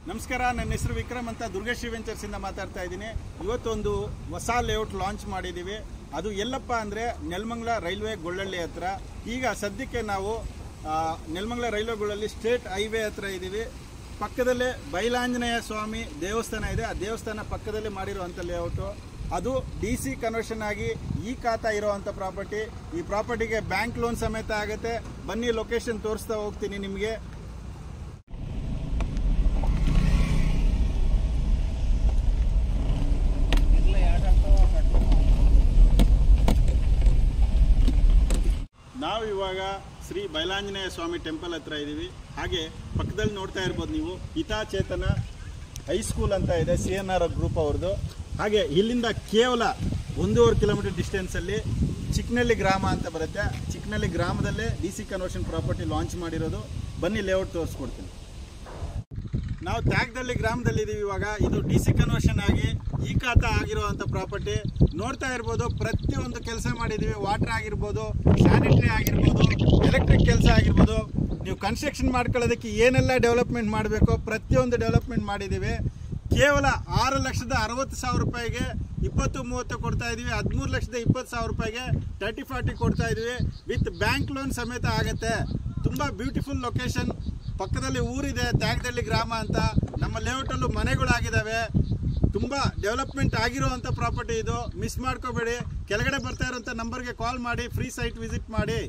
ನಮಸ್ಕಾರ, ನನ್ನ ಹೆಸರು ವಿಕ್ರಮ್ ಅಂತ ದುರ್ಗಶ್ರೀ ವೆಂಚರ್ಸಿಂದ ಮಾತಾಡ್ತಾ ಇದ್ದೀನಿ. ಇವತ್ತೊಂದು ಹೊಸ ಲೇಔಟ್ ಲಾಂಚ್ ಮಾಡಿದ್ದೀವಿ. ಅದು ಎಲ್ಲಪ್ಪ ಅಂದರೆ ನೆಲಮಂಗಲ ರೈಲ್ವೆ ಗೊಳ್ಳಳ್ಳಿ ಹತ್ರ. ಈಗ ಸದ್ಯಕ್ಕೆ ನಾವು ನೆಲಮಂಗಲ ರೈಲ್ವೆ ಗೊಳ್ಳಳ್ಳಿ ಸ್ಟೇಟ್ ಹೈವೇ ಹತ್ರ ಇದ್ದೀವಿ. ಪಕ್ಕದಲ್ಲೇ ಬೈಲಾಂಜನೇಯ ಸ್ವಾಮಿ ದೇವಸ್ಥಾನ ಇದೆ. ಆ ದೇವಸ್ಥಾನ ಪಕ್ಕದಲ್ಲೇ ಮಾಡಿರುವಂಥ ಲೇಔಟು. ಅದು DC ಕನ್ವರ್ಷನ್ ಆಗಿ ಈ ಖಾತಾ ಇರೋವಂಥ ಪ್ರಾಪರ್ಟಿ. ಈ ಪ್ರಾಪರ್ಟಿಗೆ ಬ್ಯಾಂಕ್ ಲೋನ್ ಸಮೇತ ಆಗುತ್ತೆ. ಬನ್ನಿ, ಲೊಕೇಶನ್ ತೋರಿಸ್ತಾ ಹೋಗ್ತೀನಿ ನಿಮಗೆ. ನಾವು ಇವಾಗ ಶ್ರೀ ಬೈಲಾಂಜನೇಯ ಸ್ವಾಮಿ ಟೆಂಪಲ್ ಹತ್ರ ಇದ್ದೀವಿ. ಹಾಗೆ ಪಕ್ಕದಲ್ಲಿ ನೋಡ್ತಾ ಇರ್ಬೋದು ನೀವು, ಹಿತಾಚೇತನ ಹೈಸ್ಕೂಲ್ ಅಂತ ಇದೆ, CNR ಗ್ರೂಪ್ ಅವ್ರದ್ದು. ಹಾಗೆ ಇಲ್ಲಿಂದ ಕೇವಲ 1.5 ಕಿಲೋಮೀಟರ್ ಡಿಸ್ಟೆನ್ಸಲ್ಲಿ ಚಿಕ್ಕನಹಳ್ಳಿ ಗ್ರಾಮ ಅಂತ ಬರುತ್ತೆ. ಚಿಕ್ಕನಹಳ್ಳಿ ಗ್ರಾಮದಲ್ಲೇ DC ಕನ್ವರ್ಷನ್ ಪ್ರಾಪರ್ಟಿ ಲಾಂಚ್ ಮಾಡಿರೋದು. ಬನ್ನಿ, ಲೇಔಟ್ ತೋರಿಸ್ಕೊಡ್ತೀನಿ. ನಾವು ತ್ಯಾಗದಲ್ಲಿ ಗ್ರಾಮದಲ್ಲಿದ್ದೀವಿ ಇವಾಗ. ಇದು DC ಕನ್ವರ್ಷನ್ ಆಗಿ ಈ ಖಾತಾ ಆಗಿರುವಂಥ ಪ್ರಾಪರ್ಟಿ. ನೋಡ್ತಾ ಇರ್ಬೋದು, ಪ್ರತಿಯೊಂದು ಕೆಲಸ ಮಾಡಿದ್ದೀವಿ. ವಾಟರ್ ಆಗಿರ್ಬೋದು, ಸ್ಯಾನಿಟರಿ ಆಗಿರ್ಬೋದು, ಎಲೆಕ್ಟ್ರಿಕ್ ಕೆಲಸ ಆಗಿರ್ಬೋದು, ನೀವು ಕನ್ಸ್ಟ್ರಕ್ಷನ್ ಮಾಡ್ಕೊಳ್ಳೋದಕ್ಕೆ ಏನೆಲ್ಲ ಡೆವಲಪ್ಮೆಂಟ್ ಮಾಡಬೇಕೋ ಪ್ರತಿಯೊಂದು ಡೆವಲಪ್ಮೆಂಟ್ ಮಾಡಿದ್ದೀವಿ. ಕೇವಲ 6,60,000 ರೂಪಾಯಿಗೆ 20-30 ಕೊಡ್ತಾ ಇದ್ದೀವಿ. 13,20,000 ರೂಪಾಯಿಗೆ 30-40 ಕೊಡ್ತಾ ಇದ್ದೀವಿ. ವಿತ್ ಬ್ಯಾಂಕ್ ಲೋನ್ ಸಮೇತ ಆಗುತ್ತೆ. ತುಂಬ ಬ್ಯೂಟಿಫುಲ್ ಲೊಕೇಶನ್. ಪಕ್ಕದಲ್ಲಿ ಊರಿದೆ, ತ್ಯಾಗದಲ್ಲಿ ಗ್ರಾಮ ಅಂತ. ನಮ್ಮ ಲೇಔಟಲ್ಲೂ ಮನೆಗಳಾಗಿದ್ದಾವೆ. ತುಂಬ ಡೆವಲಪ್ಮೆಂಟ್ ಆಗಿರುವಂಥ ಪ್ರಾಪರ್ಟಿ ಇದು. ಮಿಸ್ ಮಾಡ್ಕೋಬೇಡಿ. ಕೆಳಗಡೆ ಬರ್ತಾ ಇರೋಂಥ ನಂಬರ್ಗೆ ಕಾಲ್ ಮಾಡಿ, ಫ್ರೀ ಸೈಟ್ ವಿಸಿಟ್ ಮಾಡಿ.